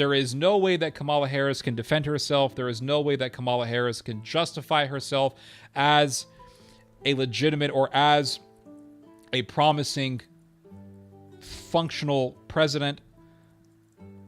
There is no way that Kamala Harris can defend herself. There is no way that Kamala Harris can justify herself as a legitimate or as a promising, functional president,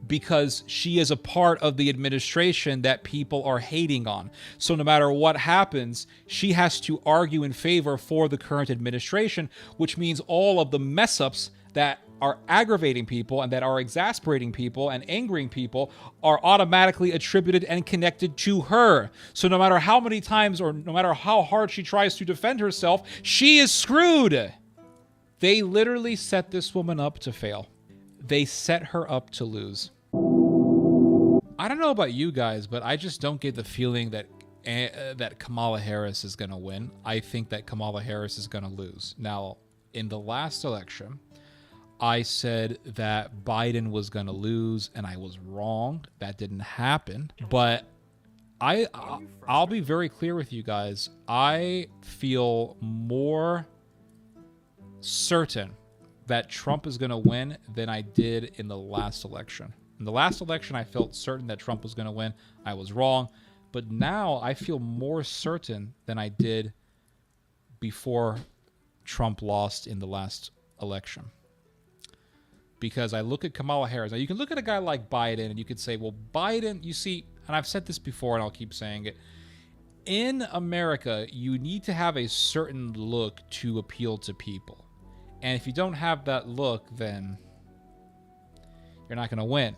because she is a part of the administration that people are hating on. So no matter what happens, she has to argue in favor for the current administration, which means all of the mess-ups that are aggravating people and that are exasperating people and angering people are automatically attributed and connected to her. So no matter how many times or no matter how hard she tries to defend herself, she is screwed. They literally set this woman up to fail. They set her up to lose. I don't know about you guys, but I just don't get the feeling that Kamala Harris is going to win. I think that Kamala Harris is going to lose. Now, in the last election, I said that Biden was going to lose, and I was wrong. That didn't happen. But I'll be very clear with you guys. I feel more certain that Trump is going to win than I did in the last election. In the last election, I felt certain that Trump was going to win. I was wrong. But now I feel more certain than I did before Trump lost in the last election. Because I look at Kamala Harris. Now, you can look at a guy like Biden and you could say, well, Biden, you see, and I've said this before and I'll keep saying it. In America, you need to have a certain look to appeal to people. And if you don't have that look, then you're not going to win.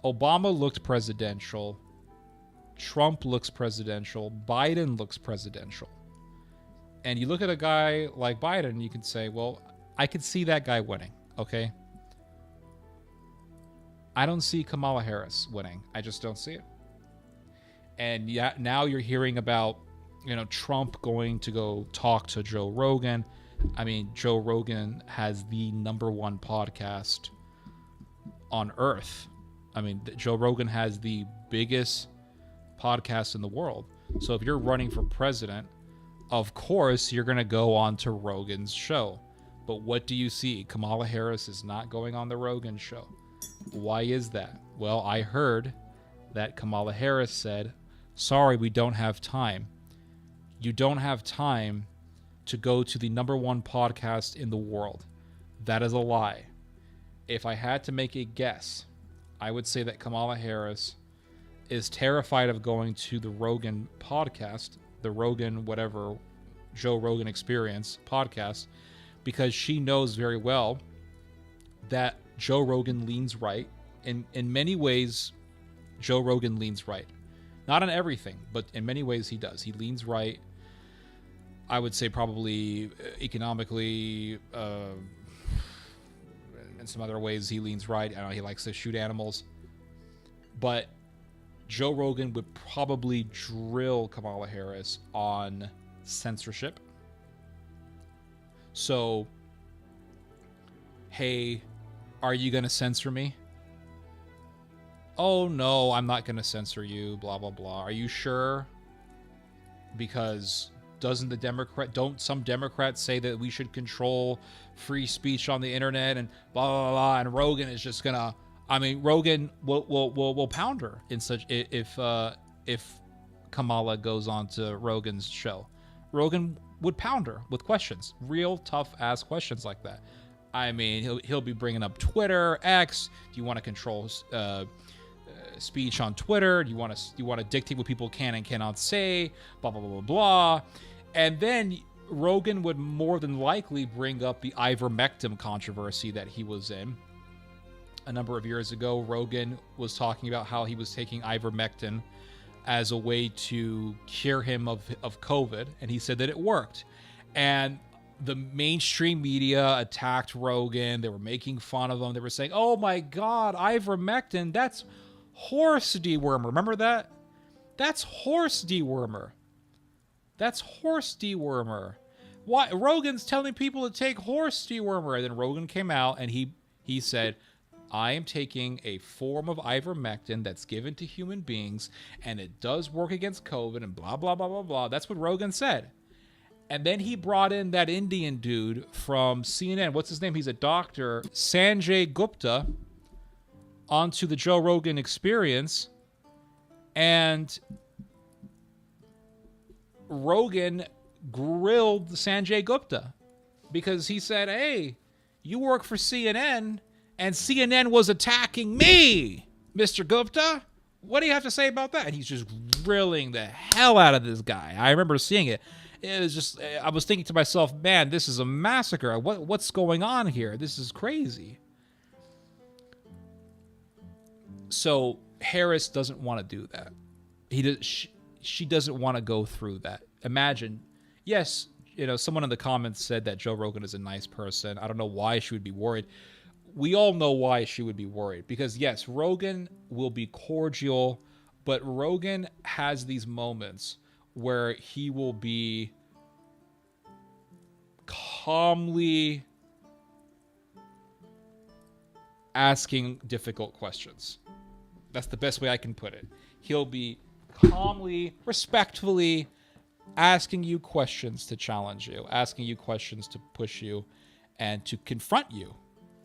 Obama looked presidential. Trump looks presidential. Biden looks presidential. And you look at a guy like Biden, and you can say, well, I could see that guy winning, okay? I don't see Kamala Harris winning. I just don't see it. And yeah, now you're hearing about, Trump going to go talk to Joe Rogan. I mean, Joe Rogan has the #1 podcast on earth. I mean, Joe Rogan has the biggest podcast in the world. So if you're running for president, of course, you're going to go on to Rogan's show. But what do you see? Kamala Harris is not going on the Rogan show. Why is that? Well, I heard that Kamala Harris said, sorry, we don't have time. You don't have time to go to the #1 podcast in the world. That is a lie. If I had to make a guess, I would say that Kamala Harris is terrified of going to the Rogan podcast, the Rogan whatever, Joe Rogan Experience podcast, because she knows very well that Joe Rogan leans right. In many ways, Joe Rogan leans right. Not on everything, but in many ways he does. He leans right. I would say probably economically, in some other ways he leans right. I know he likes to shoot animals. But Joe Rogan would probably drill Kamala Harris on censorship. So, hey, are you going to censor me? Oh, no, I'm not going to censor you, blah, blah, blah. Are you sure? Because don't some Democrats say that we should control free speech on the internet and blah, blah, blah, and Rogan is just going to, Rogan will pound her in such, if Kamala goes on to Rogan's show. Rogan would pound her with questions, real tough ass questions like that. He'll be bringing up Twitter, X. Do you want to control speech on Twitter? Do you want to dictate what people can and cannot say? Blah blah blah blah blah. And then Rogan would more than likely bring up the ivermectin controversy that he was in. A number of years ago, Rogan was talking about how he was taking ivermectin as a way to cure him of COVID, and he said that it worked. And the mainstream media attacked Rogan. They were making fun of him. They were saying, oh my God, ivermectin, that's horse dewormer. Remember that? That's horse dewormer. That's horse dewormer. Why? Rogan's telling people to take horse dewormer. And then Rogan came out and he said, I am taking a form of ivermectin that's given to human beings, and it does work against COVID and blah, blah, blah, blah, blah. That's what Rogan said. And then he brought in that Indian dude from CNN. What's his name? He's a doctor. Sanjay Gupta. onto the Joe Rogan Experience, and Rogan grilled Sanjay Gupta because he said, hey, you work for CNN, and CNN was attacking me, Mr. Gupta. What do you have to say about that? And he's just grilling the hell out of this guy. I remember seeing it. It was just, I was thinking to myself, man, this is a massacre. What's going on here? This is crazy. So Harris doesn't want to do that. She doesn't want to go through that. Imagine, yes, someone in the comments said that Joe Rogan is a nice person. I don't know why she would be worried. We all know why she would be worried. Because, yes, Rogan will be cordial, but Rogan has these moments where he will be calmly asking difficult questions. That's the best way I can put it. He'll be calmly, respectfully asking you questions to challenge you, asking you questions to push you and to confront you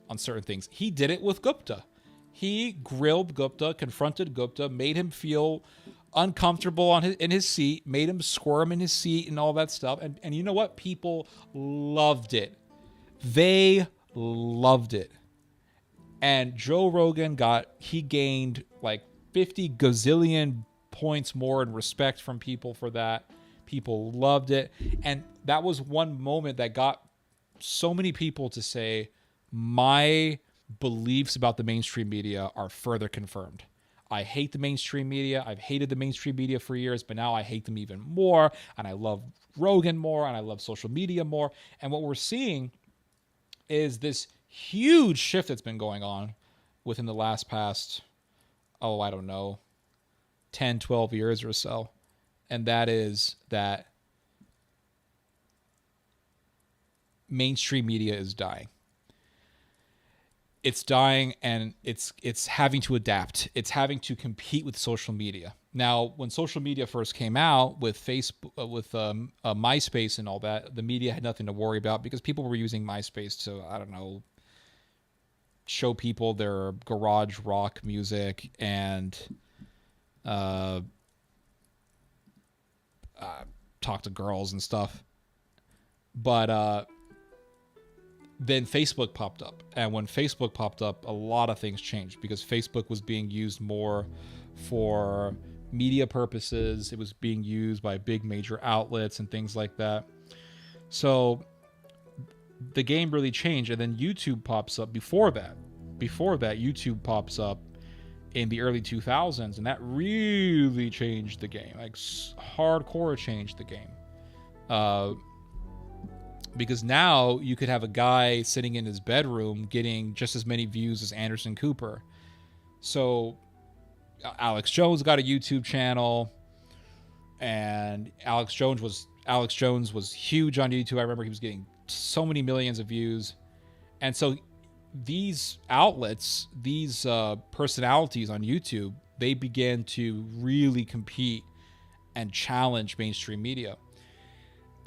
on certain things. He did it with Gupta. He grilled Gupta, confronted Gupta, made him feel uncomfortable in his seat, made him squirm in his seat and all that stuff. And you know what? People loved it. They loved it. And Joe Rogan gained like 50 gazillion points more in respect from people for that. People loved it. And that was one moment that got so many people to say, my beliefs about the mainstream media are further confirmed. I hate the mainstream media. I've hated the mainstream media for years, but now I hate them even more. And I love Rogan more, and I love social media more. And what we're seeing is this huge shift that's been going on within the past, 10, 12 years or so. And that is that mainstream media is dying. It's dying, and it's having to adapt. It's having to compete with social media. Now, when social media first came out with Facebook, with MySpace and all that, the media had nothing to worry about because people were using MySpace to, show people their garage rock music and talk to girls and stuff. But then Facebook popped up. And when Facebook popped up, a lot of things changed because Facebook was being used more for media purposes. It was being used by big major outlets and things like that. So the game really changed. And then YouTube pops up before that. YouTube pops up in the early 2000s. And that really changed the game. Like hardcore changed the game. Because now you could have a guy sitting in his bedroom getting just as many views as Anderson Cooper. So Alex Jones got a YouTube channel, and Alex Jones was huge on YouTube. I remember he was getting so many millions of views. And so these outlets, these personalities on YouTube, they began to really compete and challenge mainstream media.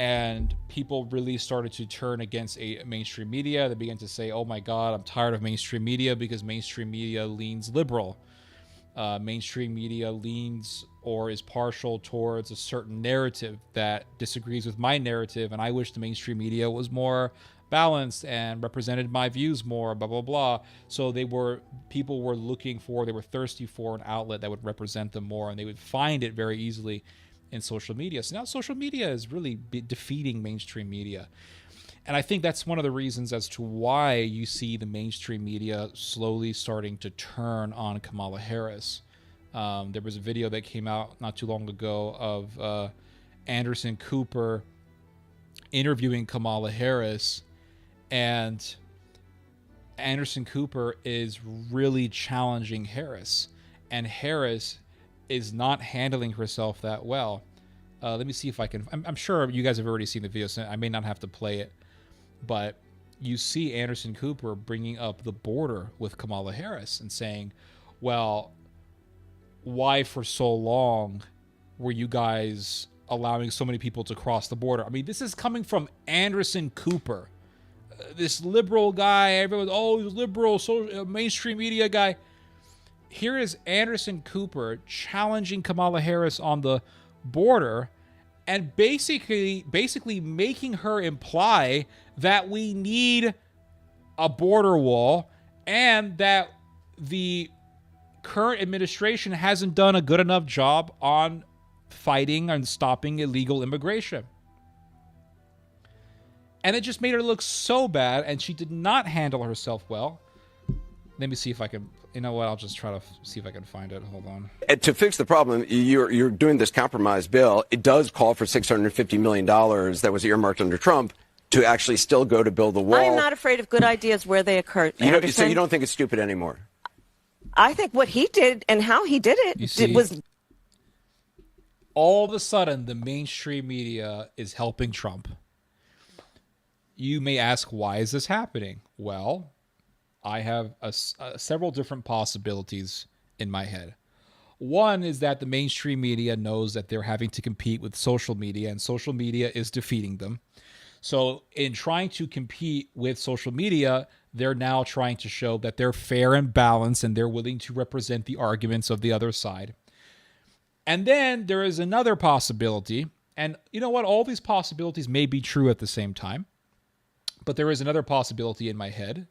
And people really started to turn against mainstream media. They began to say, oh my God, I'm tired of mainstream media because mainstream media leans liberal. Mainstream media leans or is partial towards a certain narrative that disagrees with my narrative. And I wish the mainstream media was more balanced and represented my views more, blah, blah, blah. So people were thirsty for an outlet that would represent them more, and they would find it very easily in social media. So now social media is really defeating mainstream media. And I think that's one of the reasons as to why you see the mainstream media slowly starting to turn on Kamala Harris. There was a video that came out not too long ago of Anderson Cooper interviewing Kamala Harris, and Anderson Cooper is really challenging Harris, and Harris is not handling herself that well. Let me see if I can. I'm sure you guys have already seen the video, so I may not have to play it. But you see Anderson Cooper bringing up the border with Kamala Harris and saying, well, why for so long were you guys allowing so many people to cross the border? I mean, this is coming from Anderson Cooper, this liberal guy. Everyone, he's liberal, so mainstream media guy. here is Anderson Cooper challenging Kamala Harris on the border and basically making her imply that we need a border wall and that the current administration hasn't done a good enough job on fighting and stopping illegal immigration. And it just made her look so bad, and she did not handle herself well. Let me see if I can, you know what, I'll just try to see if I can find it. Hold on. And to fix the problem, you're doing this compromise bill. It does call for $650 million that was earmarked under Trump to actually still go to build the wall. I am not afraid of good ideas where they occur. So you don't think it's stupid anymore? I think what he did and how he did it was... All of a sudden, the mainstream media is helping Trump. You may ask, why is this happening? Well, I have several different possibilities in my head. One is that the mainstream media knows that they're having to compete with social media, and social media is defeating them. So in trying to compete with social media, they're now trying to show that they're fair and balanced, and they're willing to represent the arguments of the other side. And then there is another possibility, and you know what? All these possibilities may be true at the same time, but there is another possibility in my head,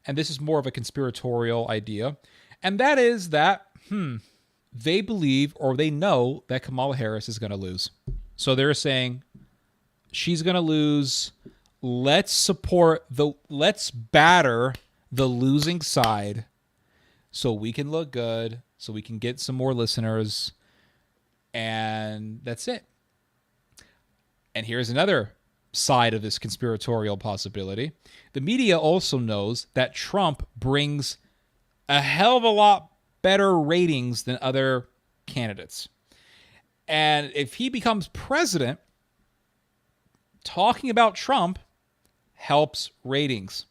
and this is more of a conspiratorial idea, and that is that, they believe or they know that Kamala Harris is going to lose. So they're saying, she's going to lose. Let's batter the losing side so we can look good, so we can get some more listeners, and that's it. And here's another side of this conspiratorial possibility. The media also knows that Trump brings a hell of a lot better ratings than other candidates. And if he becomes president, talking about Trump helps ratings.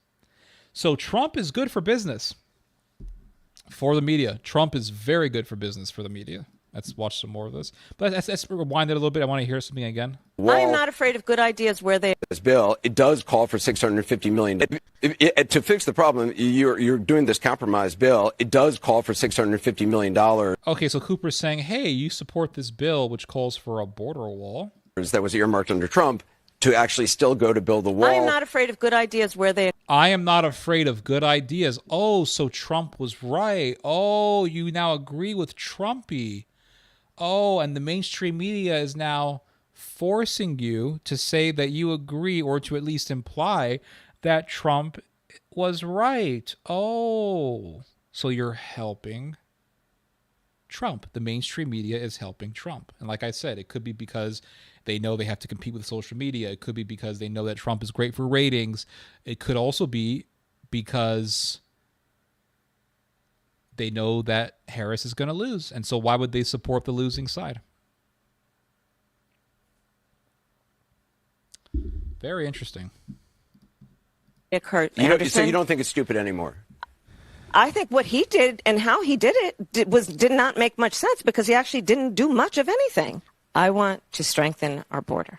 So Trump is good for business for the media. Trump is very good for business for the media. Let's watch some more of this. But let's rewind it a little bit. I want to hear something again. Well, I am not afraid of good ideas where they... This bill, it does call for $650 million. To fix the problem, you're doing this compromise bill. It does call for $650 million. Okay, so Cooper's saying, hey, you support this bill, which calls for a border wall. That was earmarked under Trump to actually still go to build the wall. I am not afraid of good ideas where they... I am not afraid of good ideas. Oh, so Trump was right. Oh, you now agree with Trumpy. Oh, and the mainstream media is now forcing you to say that you agree, or to at least imply that Trump was right. Oh, so you're helping Trump. The mainstream media is helping Trump. And like I said, it could be because they know they have to compete with social media. It could be because they know that Trump is great for ratings. It could also be because they know that Harris is going to lose. And so why would they support the losing side? Very interesting. Occurred. So you don't think it's stupid anymore? I think what he did and how he did it did not make much sense, because he actually didn't do much of anything. I want to strengthen our border.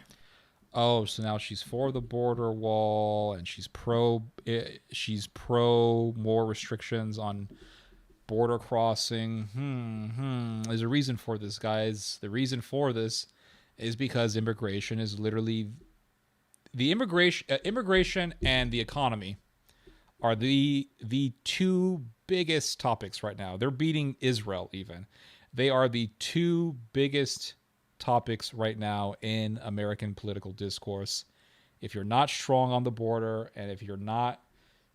Oh, so now she's for the border wall, and she's pro more restrictions on border crossing. There's a reason for this, guys. The reason for this is because immigration is literally the immigration and the economy are the two biggest topics right now. They're beating Israel even. They are the two biggest topics right now in American political discourse. If you're not strong on the border, and if you're not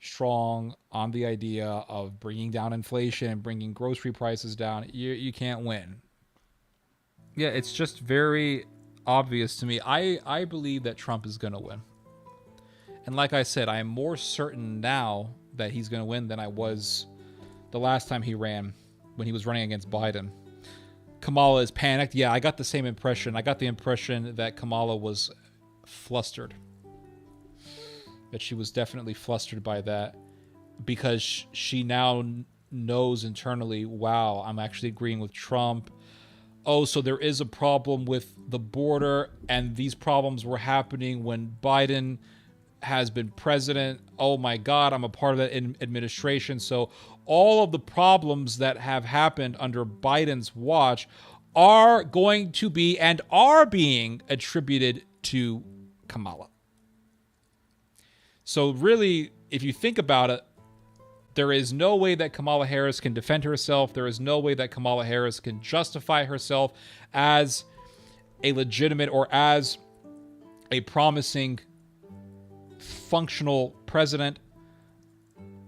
strong on the idea of bringing down inflation and bringing grocery prices down, you can't win. Yeah, it's just very obvious to me. I believe that Trump is going to win. And like I said, I am more certain now that he's going to win than I was the last time he ran, when he was running against Biden. Kamala is panicked. Yeah, I got the same impression. I got the impression that Kamala was flustered. That she was definitely flustered by that, because she now knows internally, wow, I'm actually agreeing with Trump. Oh, so there is a problem with the border, and these problems were happening when Biden has been president. Oh my God, I'm a part of that administration. So all of the problems that have happened under Biden's watch are going to be and are being attributed to Kamala. So really, if you think about it, there is no way that Kamala Harris can defend herself. There is no way that Kamala Harris can justify herself as a legitimate or as a promising, functional president,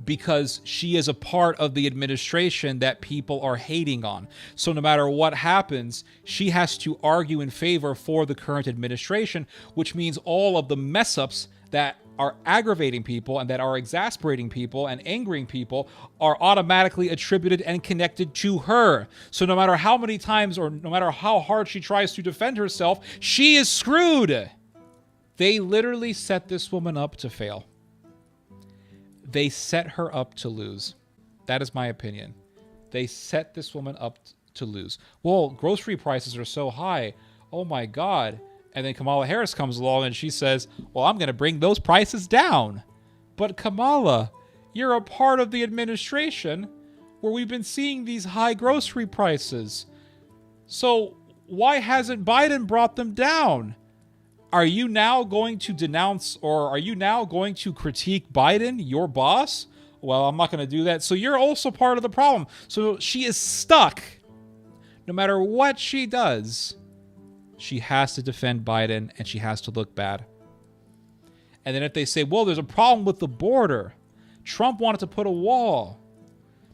because she is a part of the administration that people are hating on. So no matter what happens, she has to argue in favor for the current administration, which means all of the mess-ups that are aggravating people and that are exasperating people and angering people are automatically attributed and connected to her. So no matter how many times or no matter how hard she tries to defend herself, she is screwed. They literally set this woman up to fail. They set her up to lose. That is my opinion. They set this woman up to lose. Well, grocery prices are so high. Oh my God. And then Kamala Harris comes along and she says, well, I'm going to bring those prices down. But Kamala, you're a part of the administration where we've been seeing these high grocery prices. So why hasn't Biden brought them down? Are you now going to denounce or are you now going to critique Biden, your boss? Well, I'm not going to do that. So you're also part of the problem. So she is stuck. No matter what she does, she has to defend Biden and she has to look bad. And then if they say, well, there's a problem with the border. Trump wanted to put a wall.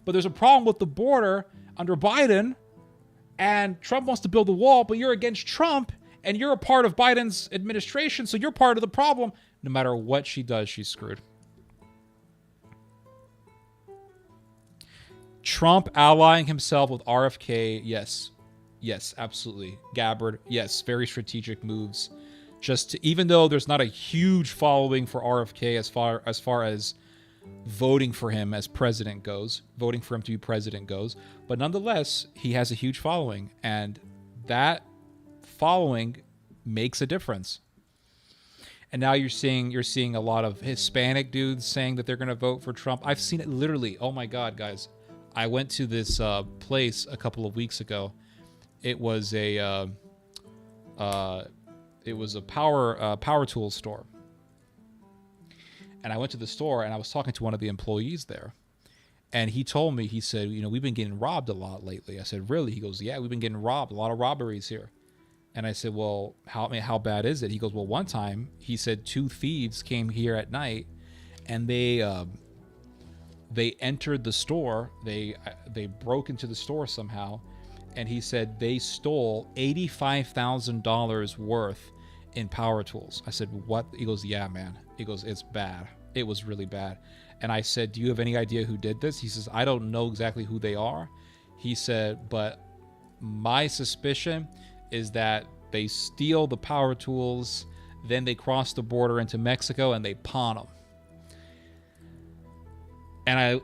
But there's a problem with the border under Biden. And Trump wants to build a wall, but you're against Trump. And you're a part of Biden's administration, so you're part of the problem. No matter what she does, she's screwed. Trump allying himself with RFK, yes. Yes, absolutely. Gabbard, yes, very strategic moves. Even though there's not a huge following for RFK as far as voting for him as president goes, voting for him to be president goes, but nonetheless, he has a huge following, and that following makes a difference. And now you're seeing a lot of Hispanic dudes saying that they're going to vote for Trump. I've seen it literally. Oh my God, guys! I went to this place a couple of weeks ago. It was a power tools store, and I went to the store and I was talking to one of the employees there, and he told me, he said, we've been getting robbed a lot lately. I said, really? He goes, yeah, we've been getting robbed, a lot of robberies here. And I said, well, how bad is it? He goes, well, one time, he said 2 thieves came here at night, and they entered the store. They broke into the store somehow, and he said they stole $85,000 worth in power tools. I said, what? He goes, yeah, man. He goes, it's bad. It was really bad. And I said, do you have any idea who did this? He says, I don't know exactly who they are. He said, but my suspicion is that they steal the power tools, then they cross the border into Mexico and they pawn them. And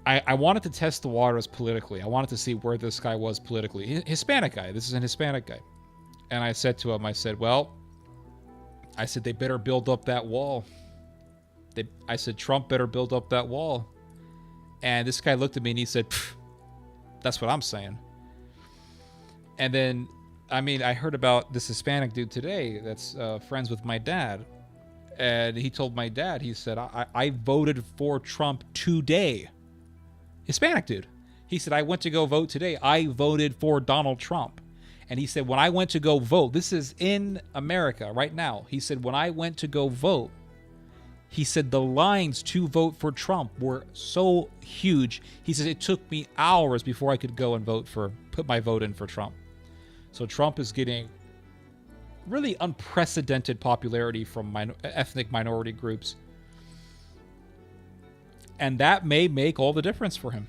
I wanted to test the waters politically. I wanted to see where this guy was politically. Hispanic guy. This is an Hispanic guy. And I said to him, I said, they better build up that wall. I said, Trump better build up that wall. And this guy looked at me and he said, that's what I'm saying. And then, I heard about this Hispanic dude today that's friends with my dad. And he told my dad, he said, I voted for Trump today. Hispanic dude. He said, I went to go vote today. I voted for Donald Trump. And he said, when I went to go vote, this is in America right now. He said, when I went to go vote, he said the lines to vote for Trump were so huge. He says it took me hours before I could go and put my vote in for Trump. So Trump is getting really unprecedented popularity from ethnic minority groups. And that may make all the difference for him.